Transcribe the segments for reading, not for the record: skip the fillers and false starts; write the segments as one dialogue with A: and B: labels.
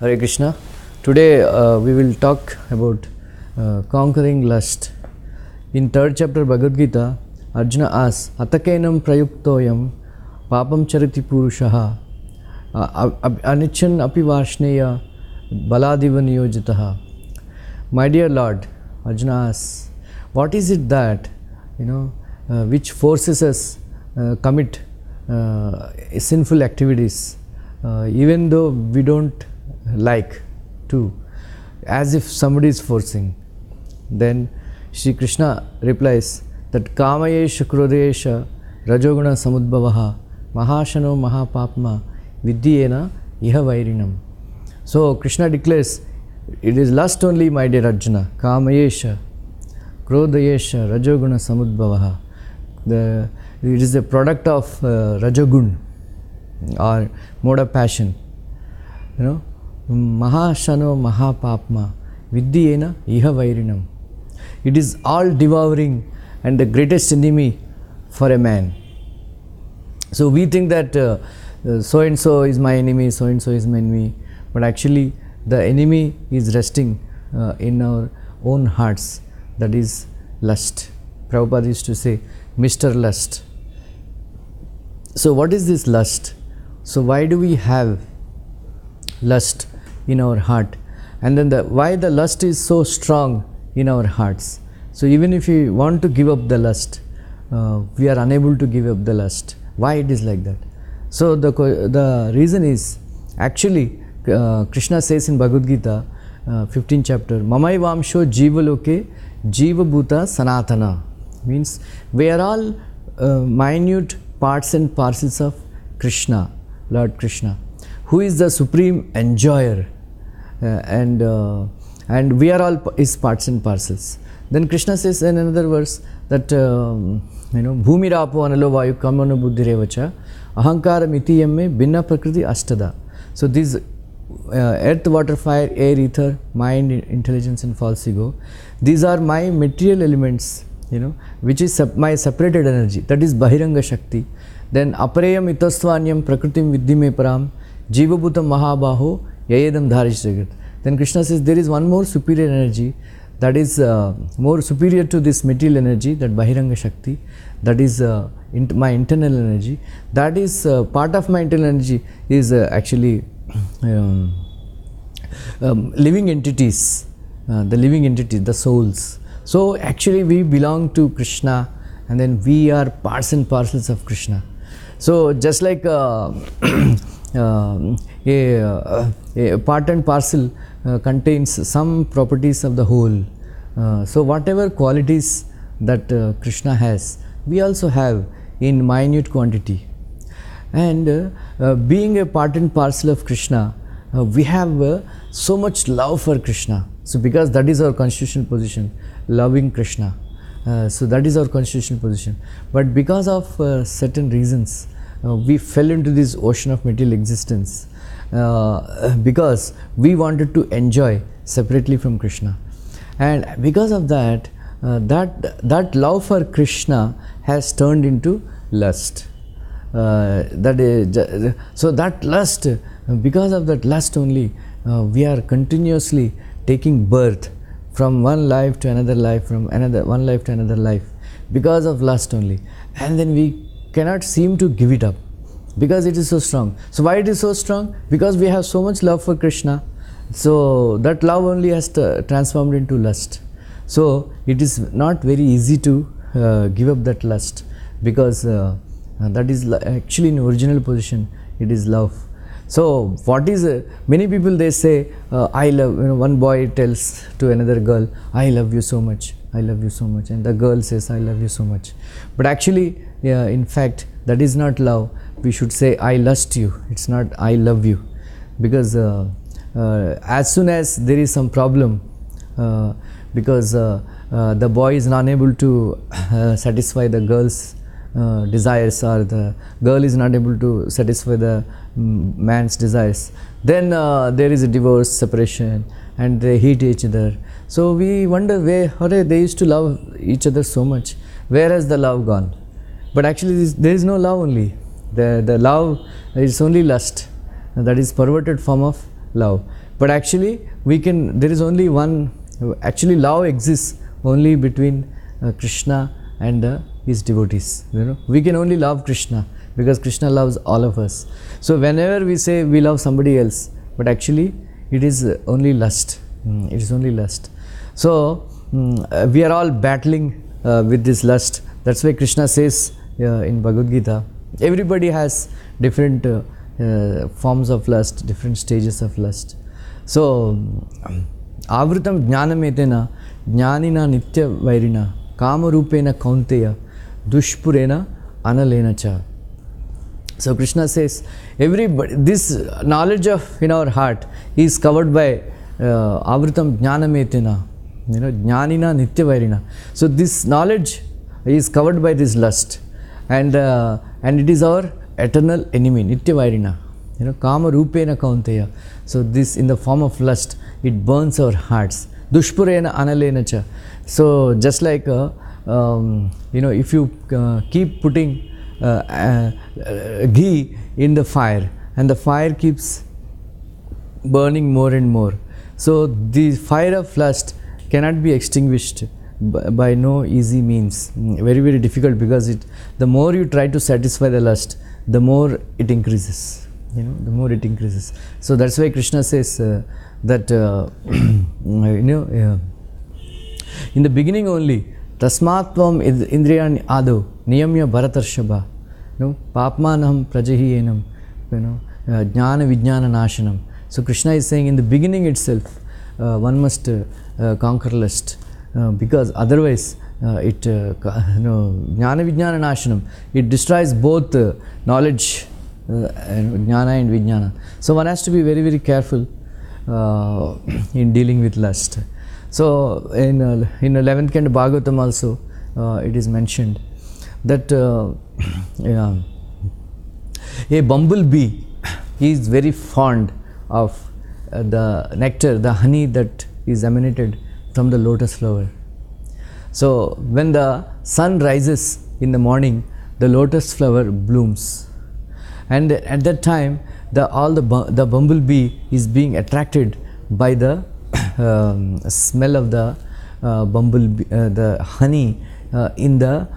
A: Hare Krishna. Today we will talk about conquering lust. In third chapter Bhagavad Gita, Arjuna asks, Atakenam prayuktoyam papam chariti purushaha anichan api varshneya baladiva niyojitaha. My dear Lord, Arjuna asks, what is it that, which forces us commit sinful activities even though we don't like to, as if somebody is forcing? Then Shri Krishna replies that kamayesha krodesha rajoguna samudbhavaha mahashano mahapapma vidyena iha vairinam. So Krishna declares, it is lust only, my dear Arjuna. Kamayesha krodesha rajoguna samudbhavaha. It is the product of rajogun or mode of passion. Mahashano mahapapma vidyena iha vairinam. It is all devouring and the greatest enemy for a man. So we think that so and so is my enemy, so and so is my enemy, but actually the enemy is resting in our own hearts. That is lust. Prabhupada used to say, Mr. Lust. So what is this lust? So why do we have lust in our heart? And then why the lust is so strong in our hearts? So even if we want to give up the lust, we are unable to give up the lust. Why it is like that? So the reason is, actually Krishna says in Bhagavad Gita 15th chapter, Mamai Vamsho Jiva Loke Jiva Bhuta Sanatana. Means we are all minute parts and parcels of Krishna, Lord Krishna, who is the supreme enjoyer, and we are all his parts and parcels. Then Krishna says in another verse that Bhumi Rapo Analo Vayu Kamano Buddhirevacha Ahankara Mitiyame Binna Prakriti Ashtada. So these earth, water, fire, air, ether, mind, intelligence and false ego, these are my material elements, which is my separated energy, that is Bahiranga Shakti. Then Apareyam Itastvanyam Prakritim Viddhime Param Jivabhutam Mahabaho Yayedam Dharish Jagat. Then Krishna says there is one more superior energy that is more superior to this material energy, that Bahiranga Shakti, that is my internal energy. That is part of my internal energy is actually living entities, the living entities, the souls. So actually we belong to Krishna, and then we are parts and parcels of Krishna. So just like a part and parcel contains some properties of the whole. So whatever qualities that Krishna has, we also have in minute quantity. And being a part and parcel of Krishna, we have so much love for Krishna. So because that is our constitutional position, loving Krishna. So that is our constitutional position. But because of certain reasons, we fell into this ocean of material existence because we wanted to enjoy separately from Krishna. And because of that, that love for Krishna has turned into lust. So that lust, because of that lust only, we are continuously taking birth from one life to another life, from one life to another life, because of lust only. And then we cannot seem to give it up because it is so strong. So why it is so strong? Because we have so much love for Krishna. So that love only has transformed into lust. So it is not very easy to give up that lust, because that is actually in original position, it is love. So what is many people, they say I love, one boy tells to another girl, I love you so much, I love you so much, and the girl says, I love you so much. But actually in fact that is not love. We should say I lust you, it's not I love you. Because as soon as there is some problem, because the boy is not able to satisfy the girl's desires, or the girl is not able to satisfy the man's desires, then there is a divorce, separation, and they hate each other. So we wonder where they used to love each other so much, where has the love gone? But actually there is no love only. The love is only lust, that is perverted form of love. But actually there is only one, actually love exists only between Krishna and his devotees. We can only love Krishna because Krishna loves all of us. So whenever we say we love somebody else, but actually it is only lust. It is only lust. So we are all battling with this lust. That's why Krishna says in Bhagavad Gita, everybody has different forms of lust, different stages of lust. So avritam jnanametena jnanina nitya vairina kama rupena kaunteya dushpurena analena cha. So Krishna says, everybody, this knowledge of in our heart is covered by avritam jnanametena, jnanina nitya vairina. So this knowledge is covered by this lust, and it is our eternal enemy, nitya vairina. Kama rupena kaunteya. So this, in the form of lust, it burns our hearts. Dushpurena analena cha. So just like if you keep putting ghee in the fire, and the fire keeps burning more and more, so the fire of lust cannot be extinguished by no easy means. Very, very difficult, because the more you try to satisfy the lust, the more it increases. The more it increases. So that's why Krishna says that in the beginning only, tasmatvam indriyani ado niyamya bharatarshaba, papmanam prajahiyenam, jnana vijnana nashanam. So Krishna is saying, in the beginning itself one must conquer lust, because otherwise it jnana vijnana nashanam, it destroys both knowledge, jnana and vijnana. So one has to be very, very careful in dealing with lust. So in 11th canto Bhagavatam also it is mentioned that a bumblebee is very fond of the nectar, the honey that is emanated from the lotus flower. So when the sun rises in the morning, the lotus flower blooms, and at that time the bumblebee is being attracted by the smell of the bumblebee, the honey in the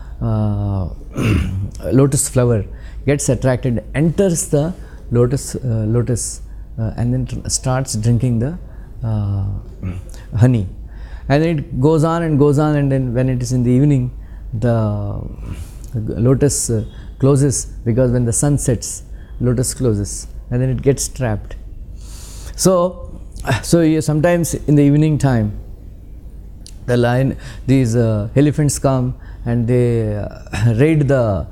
A: lotus flower gets attracted, enters the lotus, and then starts drinking the honey, and then it goes on and goes on, and then when it is in the evening, the lotus closes, because when the sun sets, lotus closes, and then it gets trapped. So sometimes in the evening time, these elephants come and they raid the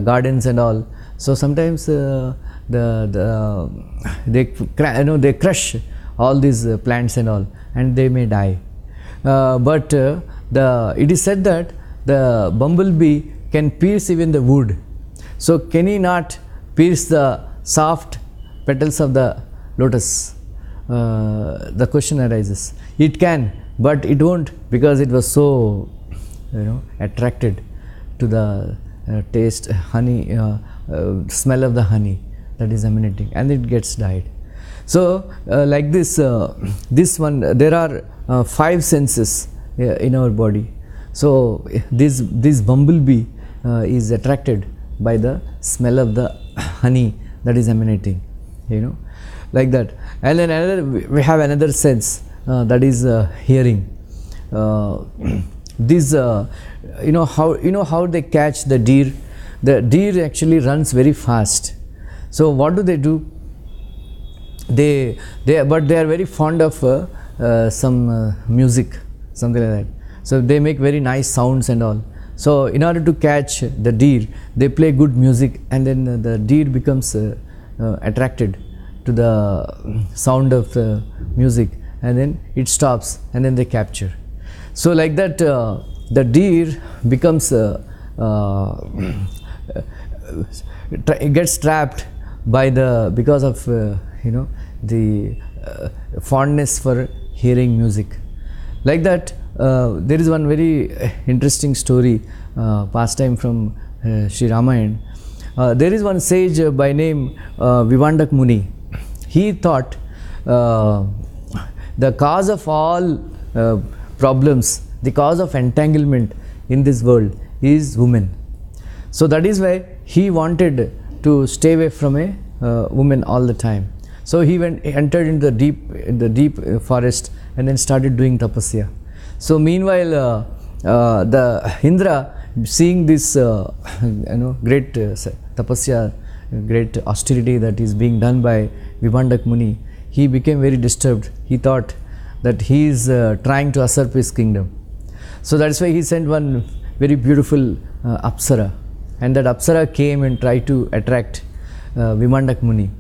A: gardens and all. So sometimes they crush all these plants and all, and they may die. But it is said that the bumblebee can pierce even the wood. So can he not pierce the soft petals of the lotus? The question arises. It can, but it won't, because it was so attracted to the taste, honey, smell of the honey that is emanating, and it gets died. So like this, there are 5 senses in our body. So this bumblebee is attracted by the smell of the honey that is emanating, like that. And then we have another sense, that is hearing. How they catch the deer. The deer actually runs very fast. So what do? But they are very fond of some music, something like that. So they make very nice sounds and all. So in order to catch the deer, they play good music, and then the deer becomes attracted to the sound of the music, and then it stops, and then they capture. So like that, the deer becomes it gets trapped by because of the fondness for hearing music. Like that, there is one very interesting story, pastime from Sri Ramayana. There is one sage by name Vivandak Muni. He thought the cause of all problems, the cause of entanglement in this world is woman. So that is why he wanted to stay away from a woman all the time. So he entered into the deep forest and then started doing tapasya. So meanwhile, the Indra, seeing this great tapasya, great austerity that is being done by Vibhandak Muni, he became very disturbed. He thought that he is trying to usurp his kingdom. So that's why he sent one very beautiful Apsara, and that Apsara came and tried to attract Vibhandak Muni.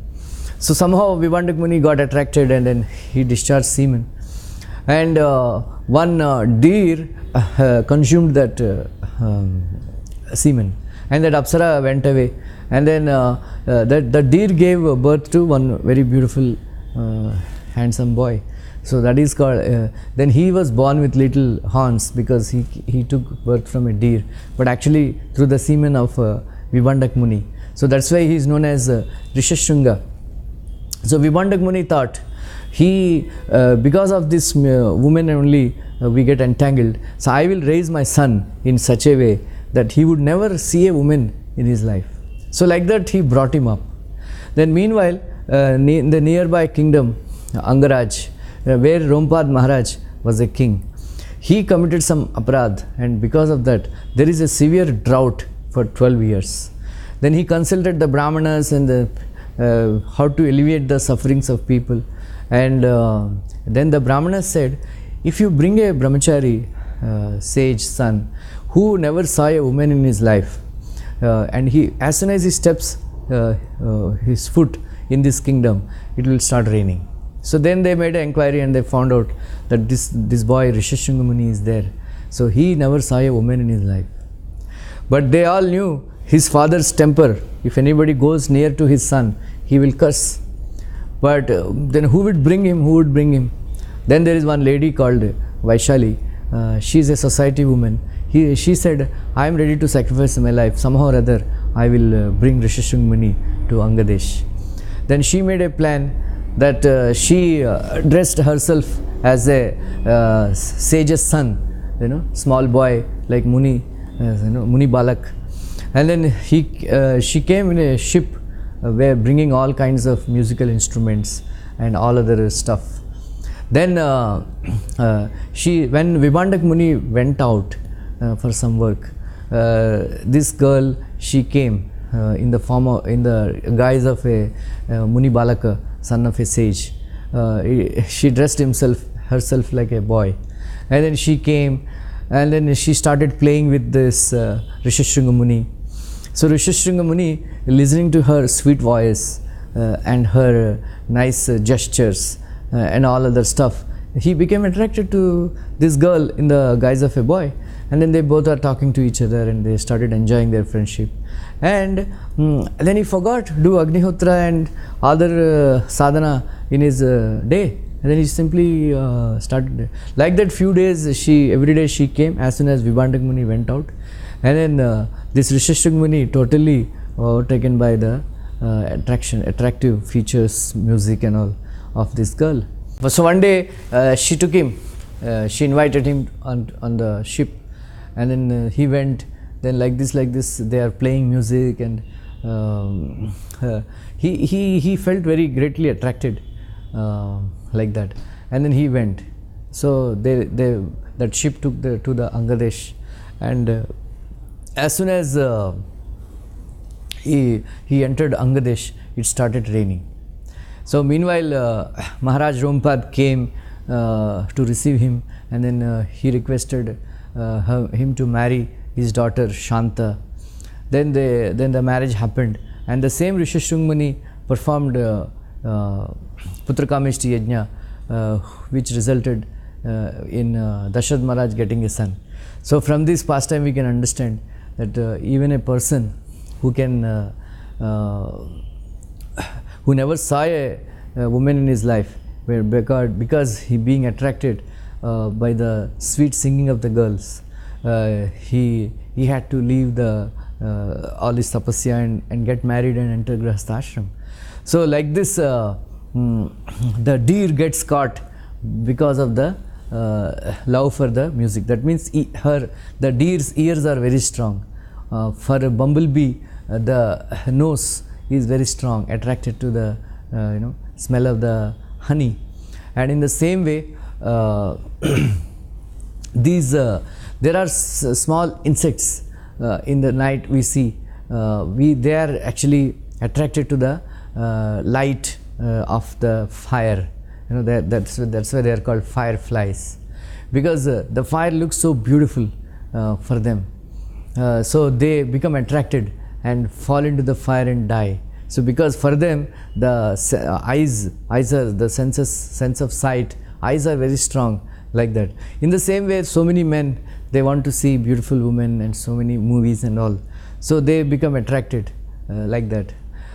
A: So somehow Vibhandak Muni got attracted and then he discharged semen. And one deer consumed that semen, and that Apsara went away. And then the deer gave birth to one very beautiful, handsome boy. So that is called, then he was born with little horns because he took birth from a deer, but actually through the semen of Vibhandak Muni. So that's why he is known as Rishashunga. So Vibhandak Muni thought, because of this woman only we get entangled, so I will raise my son in such a way that he would never see a woman in his life. So like that he brought him up. Then meanwhile, in the nearby kingdom, Angaraj, where Rompad Maharaj was a king, he committed some aparadh, and because of that there is a severe drought for 12 years. Then he consulted the Brahmanas and how to alleviate the sufferings of people. And then the Brahmanas said, if you bring a brahmachari sage son who never saw a woman in his life, and as soon as he steps his foot in this kingdom, it will start raining. So then they made an inquiry and they found out that this boy Rishashunga Muni is there. So he never saw a woman in his life. But they all knew his father's temper. If anybody goes near to his son, he will curse. But then who would bring him? Who would bring him? Then there is one lady called Vaishali. She is a society woman. She said, I am ready to sacrifice my life. Somehow or other, I will bring Rishashunga Muni to Angadesh. Then she made a plan that she dressed herself as a sage's son, small boy like Muni, Muni Balak. And then she came in a ship where bringing all kinds of musical instruments and all other stuff. Then when Vibhandak Muni went out for some work, this girl, she came in the guise of a Muni Balaka, son of a sage. She dressed herself like a boy, and then she came and then she started playing with this Rishashunga Muni. So Rishashunga Muni, listening to her sweet voice and her nice gestures and all other stuff, he became attracted to this girl in the guise of a boy. And then they both are talking to each other and they started enjoying their friendship. And then he forgot to do Agnihotra and other sadhana in his day. And then he simply started like that. Few days every day she came as soon as Vibhandak Muni went out. And then this Rishashunga Muni totally overtaken by the attractive features, music and all of this girl. So one day she took him, she invited him on the ship. And then he went, then like this they are playing music, and he felt very greatly attracted like that. And then he went. So that ship took to the Angadesh, and as soon as he entered Angadesh, it started raining. So meanwhile Maharaj Rompad came to receive him, and then he requested him to marry his daughter Shanta. Then the marriage happened, and the same Rishashunga Muni performed Putrakameshti Yajna, which resulted in Dasharatha Maharaj getting a son. So from this pastime we can understand that even a person who never saw a woman in his life, because he being attracted by the sweet singing of the girls, he had to leave all this tapasya and get married and enter Grahastha ashram. So like this, the deer gets caught because of the love for the music. That means the deer's ears are very strong. For a bumblebee, the nose is very strong, attracted to the smell of the honey. And in the same way, these there are small insects in the night we see. They are actually attracted to the light of the fire. That's why they are called fireflies, because the fire looks so beautiful for them. So they become attracted and fall into the fire and die. So because for them the eyes are the sense of sight, eyes are very strong, like that. In the same way, so many men, they want to see beautiful women and so many movies and all, so they become attracted like that,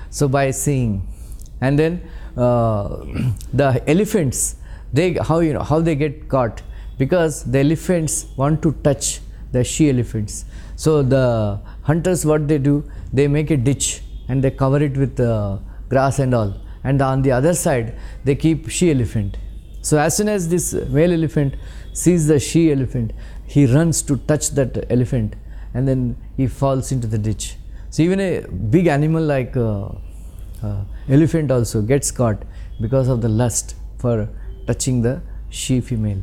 A: so by seeing. And then the elephants, how they get caught, because the elephants want to touch the she elephants. So the hunters, what they do, they make a ditch and they cover it with grass and all, and on the other side they keep she elephant. So as soon as this male elephant sees the she elephant, he runs to touch that elephant, and then he falls into the ditch. So even a big animal like elephant also gets caught because of the lust for touching the she female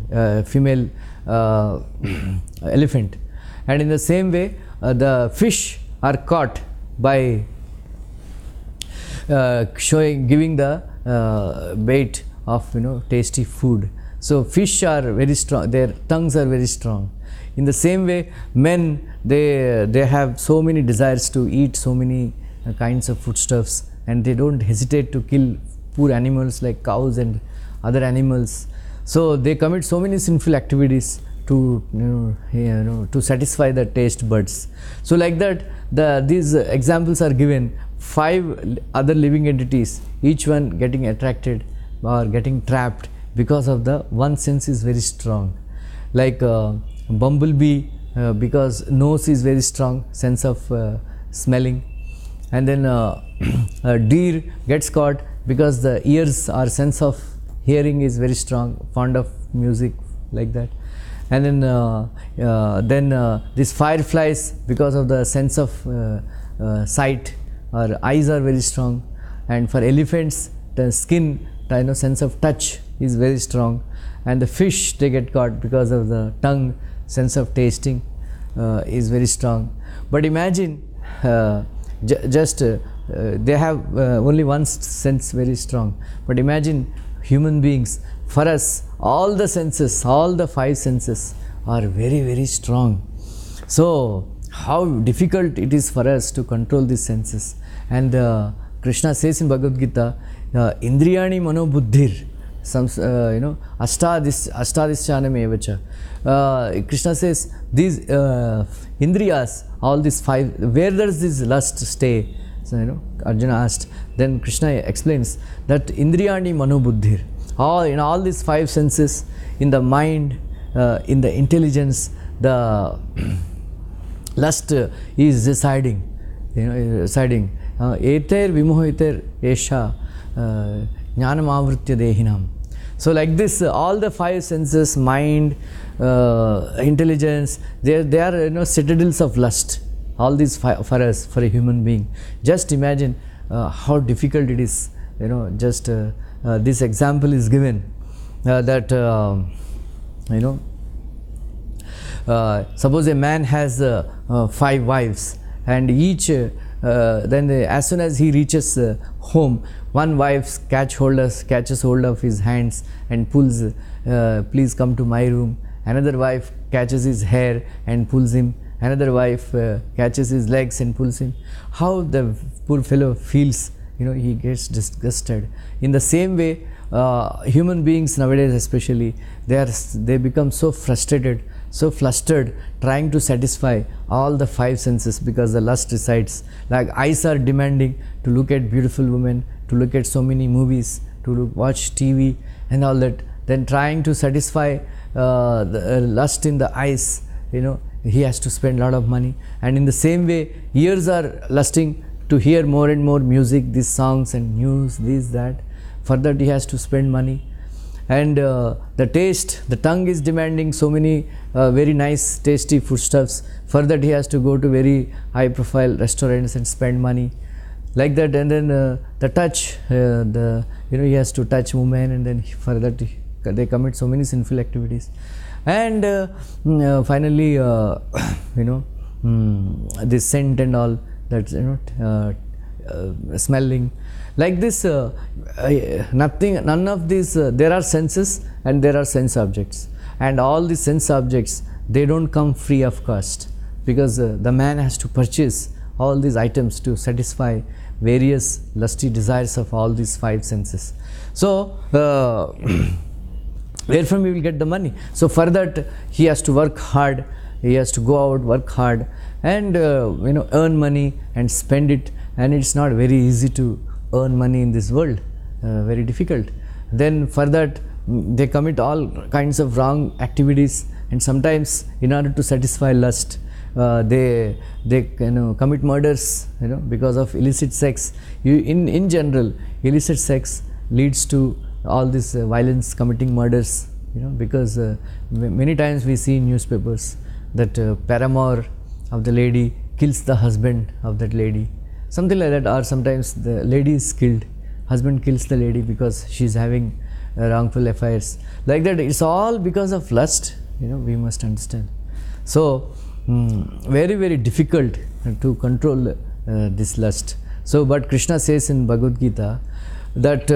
A: elephant. And in the same way, the fish are caught by giving the bait of tasty food. So fish are very strong, their tongues are very strong. In the same way, men, they have so many desires to eat so many kinds of foodstuffs, and they don't hesitate to kill poor animals like cows and other animals. So they commit so many sinful activities to to satisfy the taste buds. So like that, these examples are given. 5 other living entities, each one getting attracted or getting trapped because of the one sense is very strong. Like bumblebee, because nose is very strong, sense of smelling. And then a deer gets caught because the ears or sense of hearing is very strong, fond of music, like that. And then these fireflies, because of the sense of sight, or eyes are very strong. And for elephants, the skin, sense of touch is very strong. And the fish, they get caught because of the tongue, sense of tasting is very strong. But imagine, they have only one sense very strong. But imagine human beings, for us, all the senses, all the 5 senses are very, very strong. So how difficult it is for us to control these senses. And Krishna says in Bhagavad Gita, Indriyani mano buddhir, ashtadisyanam evacha. Krishna says these indriyas, all these 5, where does this lust stay? So, Arjuna asked. Then Krishna explains that Indriyani mano buddhir, in all these 5 senses, in the mind, in the intelligence, the lust is residing, residing. Eter vimohiter esha jnanam avritya dehinam. So like this, all the 5 senses, mind, intelligence, they are citadels of lust. All these for us, for a human being. Just imagine how difficult it is. Just this example is given that suppose a man has 5 wives, and each then as soon as he reaches home, one wife catches hold of his hands and pulls, please come to my room. Another wife catches his hair and pulls him. Another wife catches his legs and pulls him. How the poor fellow feels, he gets disgusted. In the same way, human beings nowadays especially, they become so frustrated, so flustered, trying to satisfy all the 5 senses, because the lust resides. Like eyes are demanding to look at beautiful women, to look at so many movies, to watch TV and all that. Then trying to satisfy the lust in the eyes, he has to spend a lot of money. And in the same way, ears are lusting to hear more and more music, these songs and news, this, that. For that he has to spend money. and the taste, the tongue is demanding so many very nice tasty foodstuffs. For that he has to go to very high profile restaurants and spend money like that. And then the touch, he has to touch women, and then for that they commit so many sinful activities. And finally this scent and all that, smelling like this, none of these, there are senses and there are sense objects, and all the sense objects, they don't come free of cost, because the man has to purchase all these items to satisfy various lusty desires of all these five senses. So where from he will get the money? So for that he has to work hard, he has to go out, work hard, and earn money and spend it. And it's not very easy to earn money in this world, very difficult. Then for that they commit all kinds of wrong activities, and sometimes in order to satisfy lust, they commit murders, because of illicit sex. In general, illicit sex leads to all this violence, committing murders, because many times we see in newspapers that paramour of the lady kills the husband of that lady, something like that. Or sometimes the lady is killed, husband kills the lady because she is having wrongful affairs, like that. It's all because of lust, we must understand. So very, very difficult to control this lust. So but Krishna says in Bhagavad Gita that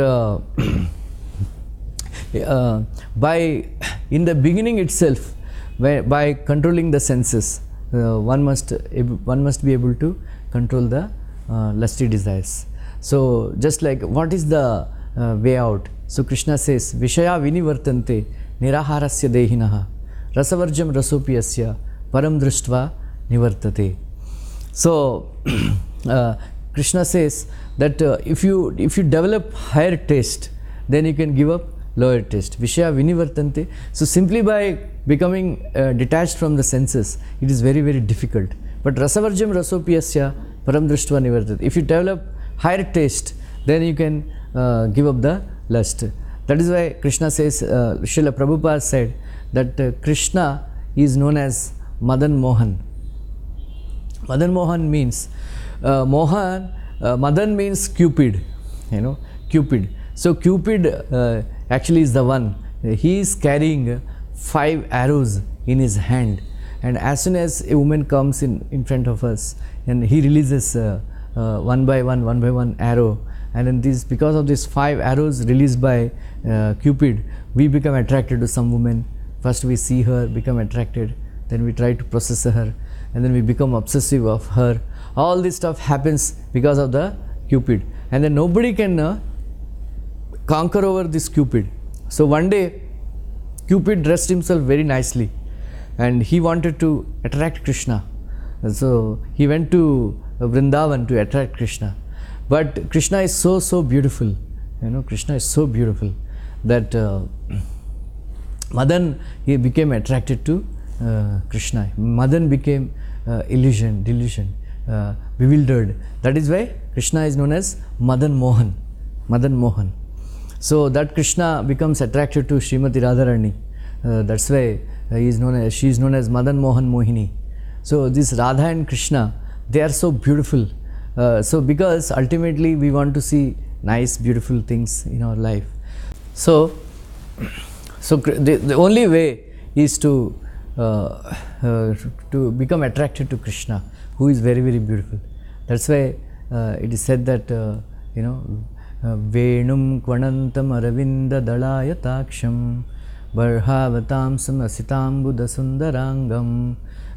A: in the beginning itself, by controlling the senses, one must be able to control the lusty desires. So just like, what is the way out? So Krishna says, Vishaya vinivartante niraharasya dehinaha rasavarjam rasopiyasya param drishtva nivartate. So Krishna says that if you develop higher taste, then you can give up lower taste. Vishaya vinivartante. So simply by becoming detached from the senses, it is very, very difficult. But rasavarjam rasopiyasya param drishtva nivartate. If you develop higher taste, then you can give up the lust. That is why Krishna says, Srila Prabhupada said that Krishna is known as Madan Mohan. Madan Mohan means Madan means Cupid, Cupid. So Cupid actually is the one. He is carrying 5 arrows in his hand, and as soon as a woman comes in front of us, and he releases one by one arrow, and then because of these 5 arrows released by Cupid, we become attracted to some woman. First we see her, become attracted, then we try to possess her, and then we become obsessive of her. All this stuff happens because of the Cupid, and then nobody can conquer over this Cupid. So one day Cupid dressed himself very nicely, and he wanted to attract Krishna. So he went to Vrindavan to attract Krishna. But Krishna is so beautiful, Krishna is so beautiful that Madan, he became attracted to Krishna. Madan became delusion, bewildered. That is why Krishna is known as Madan Mohan. Madan Mohan. So that Krishna becomes attracted to Srimati Radharani. That's why she is known as Madan Mohan Mohini. So this Radha and Krishna, they are so beautiful. So because ultimately we want to see nice, beautiful things in our life. So the only way is to become attracted to Krishna, who is very, very beautiful. That's why it is said that Venum Kvanantam Aravinda Dalayatакшam Barhavatam Samasitam Buddha Sundarangam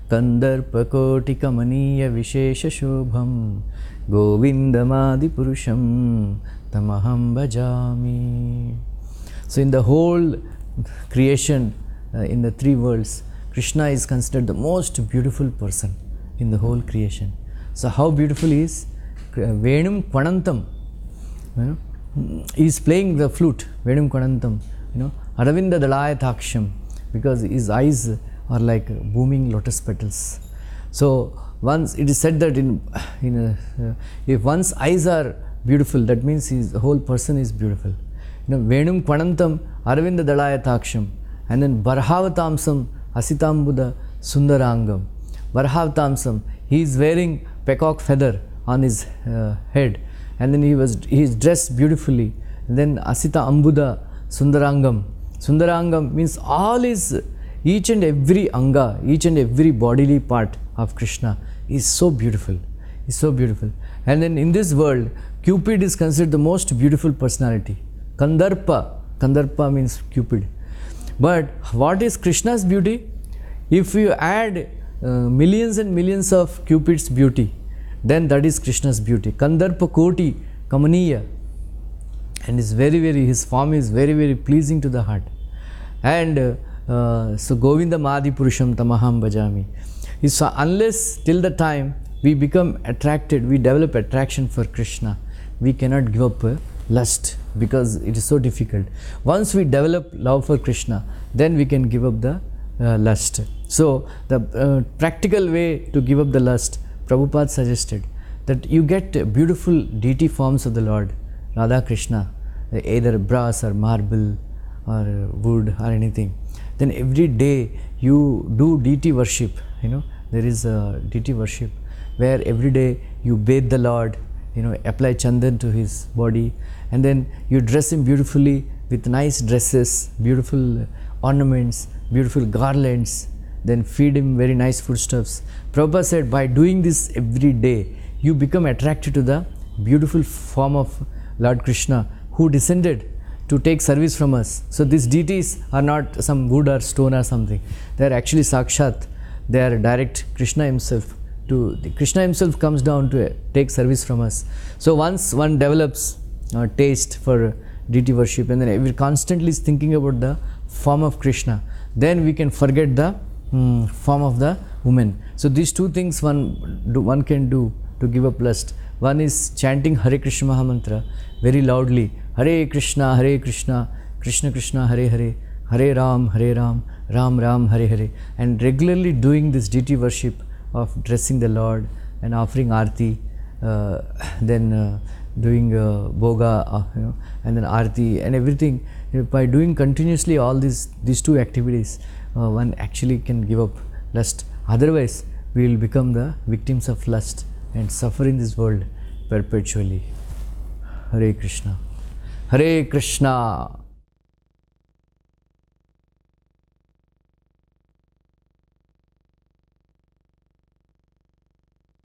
A: Kandarpakoti Kamaniya Vishesha Shobham Govindamadi Purusham Tamaham Bhajami. So in the whole creation, in the 3 worlds, Krishna is considered the most beautiful person in the whole creation. So how beautiful he is? Venum Kvanantam. He is playing the flute, Venum Kvanantam, Aravinda Dalayatакшam, because his eyes are like booming lotus petals. So once it is said that if one's eyes are beautiful, that means the whole person is beautiful. Venum Kvanantam Arvinda Dalayataaksham, and then Barhavatamsam Asitambuda Sundarangam. Barhavatamsam, he is wearing peacock feather on his head, and then he is dressed beautifully. And then Asita Ambuda Sundarangam. Sundarangam means each and every anga, each and every bodily part of Krishna is so beautiful. Is so beautiful. And then in this world, Cupid is considered the most beautiful personality. Kandarpa means Cupid. But what is Krishna's beauty? If you add millions and millions of Cupid's beauty, then that is Krishna's beauty. Kandarpa Koti Kamaniya. And his form is very, very pleasing to the heart. And so Govinda Madi Purusham Tamaham Bhajami. So unless till the time we become attracted, we develop attraction for Krishna, we cannot give up lust, because it is so difficult. Once we develop love for Krishna, then we can give up the lust. So the practical way to give up the lust, Prabhupada suggested that you get beautiful deity forms of the Lord, Radha Krishna, either brass or marble or wood or anything. Then every day you do deity worship. There is a deity worship where every day you bathe the Lord, apply chandan to his body, and then you dress him beautifully with nice dresses, beautiful ornaments, beautiful garlands, then feed him very nice foodstuffs. Prabhupada said, by doing this every day, you become attracted to the beautiful form of Lord Krishna, who descended to take service from us. So these deities are not some wood or stone or something. They are actually Sakshat. They are direct Krishna himself. Krishna himself comes down to take service from us. So once one develops a taste for deity worship, and then we constantly is thinking about the form of Krishna, then we can forget the form of the woman. So these two things one can do to give up lust. One is chanting Hare Krishna Mahamantra very loudly. Hare Krishna, Krishna Krishna, Hare Hare, Hare Ram, Ram Ram, Hare Hare. And regularly doing this deity worship of dressing the Lord and offering Aarti, then doing Bhoga, and then Aarti and everything. By doing continuously all these two activities, one actually can give up lust. Otherwise, we will become the victims of lust and suffer in this world perpetually. Hare Krishna. Hare Krishna.